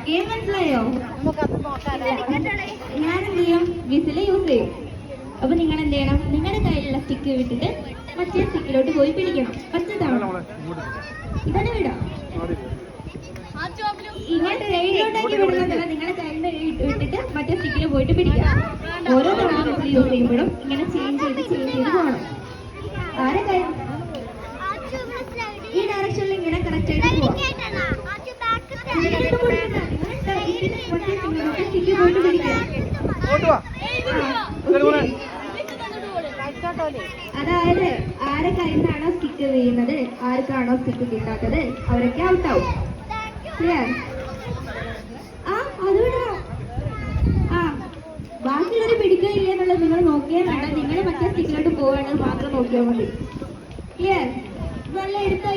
Game മനസ്സിലായോ? ഞാൻ എന്ത് ചെയ്യും? വിസിൽ യൂസ് ചെയ്യും. അപ്പൊ നിങ്ങൾ എന്ത് ചെയ്യണം? നിങ്ങളുടെ കയ്യിലുള്ള സ്റ്റിക്ക് വിട്ടിട്ട് മറ്റേ സ്റ്റിക്കിലോട്ട് പോയി പിടിക്കണം. പച്ചതാണോ? ഇതന്നെ വിടാം. ഇങ്ങോട്ട് എയിലോട്ടേക്ക് വിടുന്നതല്ല, നിങ്ങളുടെ കയ്യിൽ വിട്ടിട്ട് മറ്റേ സ്റ്റിക്കിൽ പോയിട്ട് പിടിക്കാം. ഓരോ തവണ വിസിൽ യൂസ് ചെയ്യുമ്പോഴും ഇങ്ങനെ ചേഞ്ച് ചെയ്ത് പോകണം. ആരെ കൈ ഈ ഡയറക്ഷനിൽ ഇങ്ങനെ കറക്റ്റ് ആയിട്ട് പോവാം. പോയിട്ട് പിടിക്കാം. അതായത് ആരെ കയ്യിൽ നിന്നാണോ സ്റ്റിക്ക് വീഴുന്നത്, ആർക്കാണോ സ്റ്റിക്ക് കിട്ടാത്തത് അവരൊക്കെ ഔട്ടാവും. ക്ലിയർ? അത് വിടാം. ബാക്കിയുള്ളവർ പിടിക്കുകയില്ല എന്നുള്ളത് നിങ്ങൾ നോക്കിയാൽ വേണ്ട. നിങ്ങൾ മറ്റേ സ്റ്റിക്കിലോട്ട് പോവാണ് മാത്രം നോക്കിയാൽ മതി. ക്ലിയർ? നല്ല എടുത്തായി.